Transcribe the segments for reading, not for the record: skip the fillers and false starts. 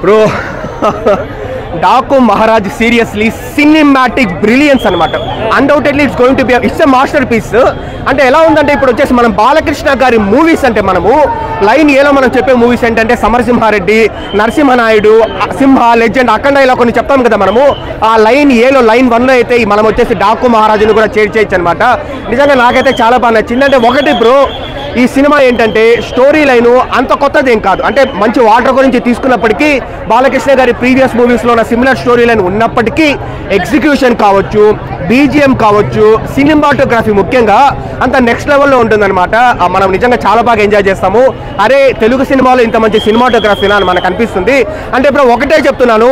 Bro Daaku Maharaj seriously cinematic brilliance అనమాట. Undoubtedly it's going to be it's a masterpiece. అంటే ఎలా ఉందంటే ఇప్పుడు వచ్చేసి మనం బాలకృష్ణ గారి మూవీస్ అంటే మనము లైన్ ఏలో మనం చెప్పే మూవీస్ ఏంటంటే సమరసింహారెడ్డి, నరసింహనాయుడు, సింహ, లెజెండ్, అఖండ ఇలా కొన్ని చెప్తాం కదా మనము. ఆ లైన్ ఏలో లైన్ 1లో అయితే మనం వచ్చేసి డాకు మహారాజును కూడా చేయొచ్చు అనమాట. నిజంగా నాకైతే చాలా బాగా నచ్చింది. అంటే ఒకటి బ్రో, ఈ సినిమా ఏంటంటే స్టోరీ లైను అంత కొత్తదేం కాదు. అంటే మంచి వాటర్ గురించి తీసుకున్నప్పటికీ బాలకృష్ణ గారి ప్రీవియస్ మూవీస్లో ఉన్న సిమిలర్ స్టోరీ లైన్ ఉన్నప్పటికీ ఎగ్జిక్యూషన్ కావచ్చు, బీజిఎం కావచ్చు, సినిమాటోగ్రఫీ ముఖ్యంగా అంత నెక్స్ట్ లెవెల్లో ఉంటుందన్నమాట. మనం నిజంగా చాలా బాగా ఎంజాయ్ చేస్తాము. అరే తెలుగు సినిమాలో ఇంత మంచి సినిమాటోగ్రఫీనా అని మనకు అనిపిస్తుంది. అంటే ఇప్పుడు ఒకటే చెప్తున్నాను,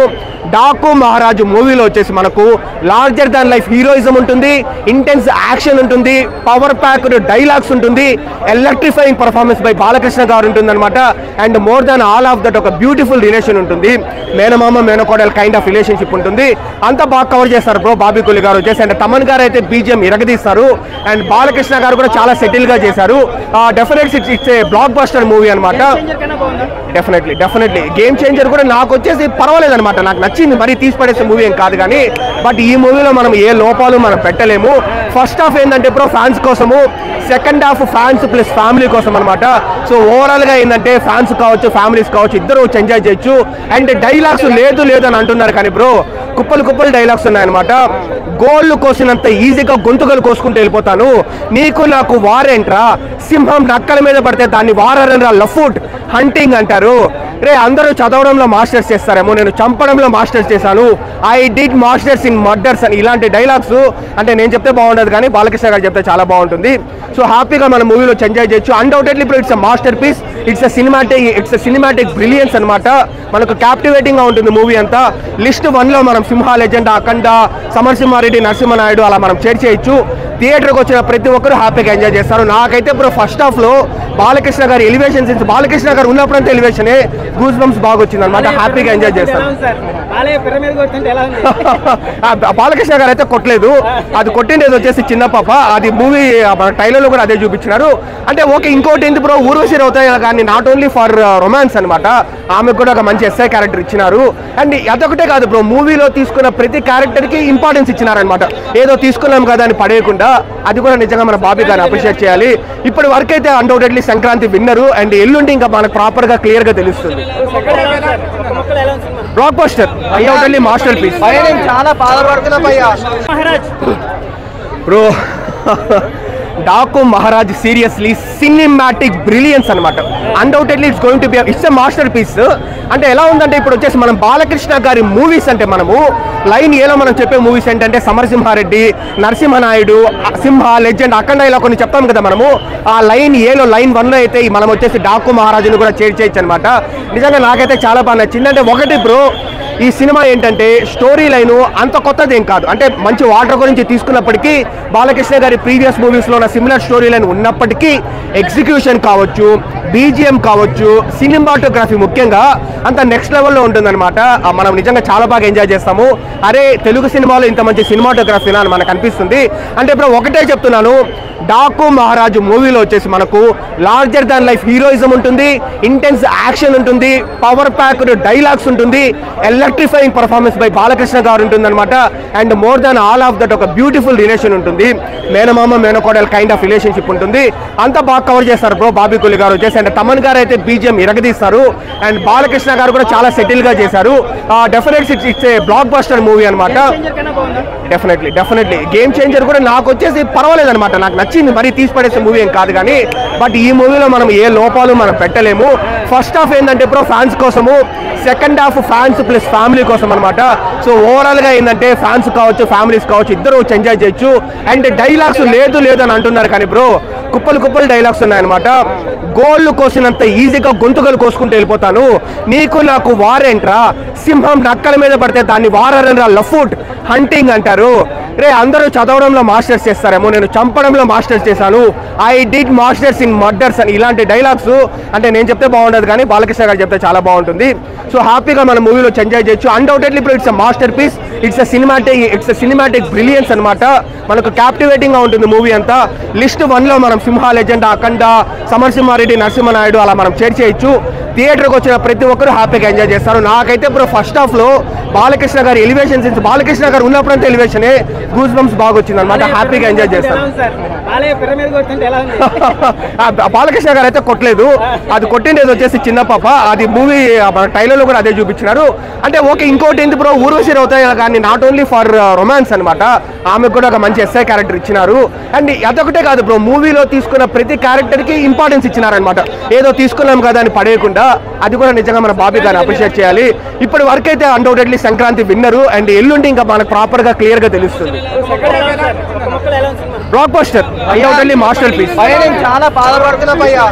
డాకు మహారాజు మూవీలో వచ్చేసి మనకు లార్జర్ దాన్ లైఫ్ హీరోయిజం ఉంటుంది, ఇంటెన్స్ యాక్షన్ ఉంటుంది, పవర్ ప్యాక్డ్ డైలాగ్స్ ఉంటుంది, ఎలక్ట్రిఫైయింగ్ పర్ఫార్మెన్స్ బై బాలకృష్ణ గారు ఉంటుంది అనమాట. And more than all of that ఒక బ్యూటిఫుల్ రిలేషన్ ఉంటుంది, మేనమామ మేనకోడల్ కైండ్ ఆఫ్ రిలేషన్షిప్ ఉంటుంది. అంతా బాగా కవర్ చేస్తారు బ్రో బాబీ కొలి గారు వచ్చేసి. అండ్ తమన్ గారు అయితే బీజిఎం ఇరగదీస్తారు. అండ్ బాలకృష్ణ గారు కూడా చాలా సెటిల్ గా చేశారు. Definitely it's a block buster movie అనమాట. డెఫినెట్లీ గేమ్ చేంజర్ కూడా నాకు వచ్చేసి పర్వాలేదు అనమాట, నాకు నచ్చింది. మరీ తీసి పడేసే మూవీ ఏం కాదు కానీ, బట్ ఈ మూవీలో మనం ఏ లోపాలు మనం పెట్టలేము. ఫస్ట్ హాఫ్ ఏంటంటే బ్రో ఫ్యాన్స్ కోసము, second half fans plus family కోసం అనమాట. సో ఓవరాల్ గా ఏంటంటే ఫ్యాన్స్ కావచ్చు, ఫ్యామిలీస్ కావచ్చు, ఇద్దరు ఎంజాయ్ చేయొచ్చు. అండ్ డైలాగ్స్ లేదు అని అంటున్నారు కానీ బ్రో కుప్పలు డైలాగ్స్ ఉన్నాయన్నమాట. గోళ్ళు కోసినంత ఈజీగా గొంతుకలు కోసుకుంటూ వెళ్ళిపోతాను, నీకు నాకు వారేంట్రా, సింహం నక్కల మీద పడితే దాన్ని వారరా, లఫ్ట్ హంటింగ్ అంటారు. రే అందరూ చదవడంలో మాస్టర్స్ చేస్తారేమో, నేను చంపడంలో మాస్టర్స్ చేశాను, I did masters in murders అని ఇలాంటి డైలాగ్స్ అంటే నేను చెప్తే బాగుండదు కానీ బాలకృష్ణ గారు చెప్తే చాలా బాగుంటుంది. సో హ్యాపీగా మన మూవీలో ఎంజాయ్ చేయొచ్చు. అన్డౌటెడ్లీ ఇప్పుడు it's masterpiece, it's cinematic brilliance అనమాట. మనకు క్యాప్టివేటింగ్ గా ఉంటుంది మూవీ అంతా. లిస్ట్ 1లో మనం సింహ, లెజెండ్, అఖండ, సమరసింహారెడ్డి, నరసింహనాయుడు అలా మనం చేయొచ్చు. థియేటర్కి వచ్చిన ప్రతి ఒక్కరు హ్యాపీగా ఎంజాయ్ చేస్తారు. నాకైతే ఇప్పుడు ఫస్ట్ హాఫ్ లో బాలకృష్ణ గారి ఎలివేషన్ సీన్స్, బాలకృష్ణ గారు ఉన్నప్పుడంతా ఎలివేషనే గూస్ బంప్స్ బాగా వచ్చింది అనమాట. హ్యాపీగా ఎంజాయ్ చేస్తారు. బాలకృష్ణ గారు అయితే కొట్టలేదు, అది కొట్టిండేది వచ్చేసి చిన్న పాప. అది మూవీ ట్రైలర్ లో కూడా అదే చూపించినారు. అంటే ఓకే, ఇంకోటి ఏంటి బ్రో, ఊర్వశి అవుతాయి కానీ నాట్ ఓన్లీ ఫర్ రొమాన్స్ అనమాట, ఆమెకు కూడా ఒక మంచి ఎస్ఐ క్యారెక్టర్ ఇచ్చినారు. అండ్ అదొకటే కాదు బ్రో, మూవీలో తీసుకున్న ప్రతి క్యారెక్టర్ కి ఇంపార్టెన్స్ ఇచ్చినారనమాట. ఏదో తీసుకున్నాం కదా అని పడేయకుండా, అది కూడా నిజంగా మన బాబీ గారిని అప్రిషియేట్ చేయాలి. ఇప్పటి వరకు అయితే అన్డౌటెడ్లీ సంక్రాంతి విన్నరు. అండ్ ఎల్లుండి ఇంకా మనకు ప్రాపర్ గా క్లియర్ గా తెలుస్తుంది. Blockbuster, undoubtedly masterpiece. చాలా బాధపడుతున్నా bro Daaku Maharaj seriously cinematic brilliance అనమాట. Undoubtedly it's going to be it's a masterpiece. అంటే ఎలా ఉందంటే ఇప్పుడు వచ్చేసి మనం బాలకృష్ణ గారి మూవీస్ అంటే మనము లైన్ ఏలో మనం చెప్పే మూవీస్ ఏంటంటే సమరసింహారెడ్డి, నరసింహనాయుడు, సింహ, లెజెండ్, అఖండ ఇలా కొన్ని చెప్తాం కదా మనము. ఆ లైన్ ఏలో లైన్ 1లో అయితే మనం వచ్చేసి డాకు మహారాజును కూడా చేయొచ్చు అనమాట. నిజంగా నాకైతే చాలా బాగా నచ్చింది. అంటే ఒకటి బ్రో, ఈ సినిమా ఏంటంటే స్టోరీ లైను అంత కొత్తదేం కాదు. అంటే మంచి వాటర్ గురించి తీసుకున్నప్పటికీ బాలకృష్ణ గారి ప్రీవియస్ మూవీస్లో ఉన్న సిమిలర్ స్టోరీ లైన్ ఉన్నప్పటికీ ఎగ్జిక్యూషన్ కావచ్చు, బీజిఎం కావచ్చు, సినిమాటోగ్రఫీ ముఖ్యంగా అంత నెక్స్ట్ లెవెల్లో ఉంటుందన్నమాట. మనం నిజంగా చాలా బాగా ఎంజాయ్ చేస్తాము. అరే తెలుగు సినిమాలో ఇంత మంచి సినిమాటోగ్రఫీనా అని మనకు అనిపిస్తుంది. అంటే ఇప్పుడు ఒకటే చెప్తున్నాను, డాకు మహారాజు మూవీలో వచ్చేసి మనకు లార్జర్ దాన్ లైఫ్ హీరోయిజం ఉంటుంది, ఇంటెన్స్ యాక్షన్ ఉంటుంది, పవర్ ప్యాక్డ్ డైలాగ్స్ ఉంటుంది, ఎలక్ట్రిఫైయింగ్ పర్ఫార్మెన్స్ బై బాలకృష్ణ గారు ఉంటుంది అనమాట. And more than all of that ఒక బ్యూటిఫుల్ రిలేషన్ ఉంటుంది, మేనమామ మేనకోడల్ కైండ్ ఆఫ్ రిలేషన్షిప్ ఉంటుంది. అంతా బాగా కవర్ చేస్తారు బ్రో బాబీ కొలి గారు వచ్చేసి. అండ్ తమన్ గారు అయితే బీజిఎం ఇరగదీస్తారు. అండ్ బాలకృష్ణ గారు కూడా చాలా సెటిల్ గా చేశారు. Definitely it's a block buster movie అనమాట. డెఫినెట్లీ గేమ్ చేంజర్ కూడా నాకు వచ్చేసి పర్వాలేదు అనమాట, నాకు నచ్చింది. మరీ తీసి పడేసే మూవీ ఏం కాదు కానీ, బట్ ఈ మూవీలో మనం ఏ లోపాలు మనం పెట్టలేము. ఫస్ట్ హాఫ్ ఏంటంటే బ్రో ఫ్యాన్స్ కోసము, second half fans plus family కోసం అనమాట. సో ఓవరాల్ గా ఏంటంటే ఫ్యాన్స్ కావచ్చు, ఫ్యామిలీస్ కావచ్చు, ఇద్దరు ఎంజాయ్ చేయొచ్చు. అండ్ డైలాగ్స్ లేదు అని అంటున్నారు కానీ బ్రో కుప్పలు డైలాగ్స్ ఉన్నాయన్నమాట. గోళ్ళు కోసినంత ఈజీగా గొంతుకలు కోసుకుంటూ వెళ్ళిపోతాను, నీకు నాకు వారేంట్రా, సింహం నక్కల మీద పడితే దాన్ని వారరా, లఫ్ట్ హంటింగ్ అంటారు. రే అందరూ చదవడంలో మాస్టర్స్ చేస్తారేమో, నేను చంపడంలో మాస్టర్స్ చేశాను, I did masters in murders అని ఇలాంటి డైలాగ్స్ అంటే నేను చెప్తే బాగుండదు కానీ బాలకృష్ణ గారు చెప్తే చాలా బాగుంటుంది. సో హ్యాపీగా మన మూవీలో ఎంజాయ్ చేయొచ్చు. అన్డౌటెడ్లీ ఇప్పుడు it's masterpiece, it's cinematic brilliance అనమాట. మనకు క్యాప్టివేటింగ్ గా ఉంటుంది మూవీ అంతా. లిస్ట్ 1లో మనం సింహ, లెజెండ్, అఖండ, సమరసింహారెడ్డి, నరసింహనాయుడు అలా మనం చేయొచ్చు. థియేటర్కి వచ్చిన ప్రతి ఒక్కరు హ్యాపీగా ఎంజాయ్ చేస్తారు. నాకైతే ఇప్పుడు ఫస్ట్ హాఫ్లో బాలకృష్ణ గారి ఎలివేషన్ సెన్స్, బాలకృష్ణ గారు ఉన్నప్పుడంతా ఎలివేషనే గూస్ బంప్స్ బాగా వచ్చింది అనమాట. హ్యాపీగా ఎంజాయ్ చేస్తారు. బాలకృష్ణ గారు అయితే కొట్టలేదు, అది కొట్టిండేది వచ్చేసి చిన్న పాప. అది మూవీ ట్రైలర్లో కూడా అదే చూపించినారు. అంటే ఓకే, ఇంకోటి ఏంటి బ్రో, ఊర్వశి అవుతాయి కానీ నాట్ ఓన్లీ ఫర్ రొమాన్స్ అనమాట, ఆమెకు కూడా ఒక మంచి ఎస్ఐ క్యారెక్టర్ ఇచ్చినారు. అండ్ అదొకటే కాదు బ్రో, మూవీలో తీసుకున్న ప్రతి క్యారెక్టర్కి ఇంపార్టెన్స్ ఇచ్చినారనమాట. ఏదో తీసుకున్నాం కదా అని పడేయకుండా, అది కూడా నిజంగా మన బాబీ గారిని అప్రిషియేట్ చేయాలి. ఇప్పటి వరకు అయితే అన్డౌటెడ్లీ సంక్రాంతి విన్నరు. అండ్ ఎల్లుండి ఇంకా మనకు ప్రాపర్గా క్లియర్గా తెలుస్తుంది. Blockbuster, undoubtedly masterpiece. చాలా బాధపడుతున్నా భయ్యా.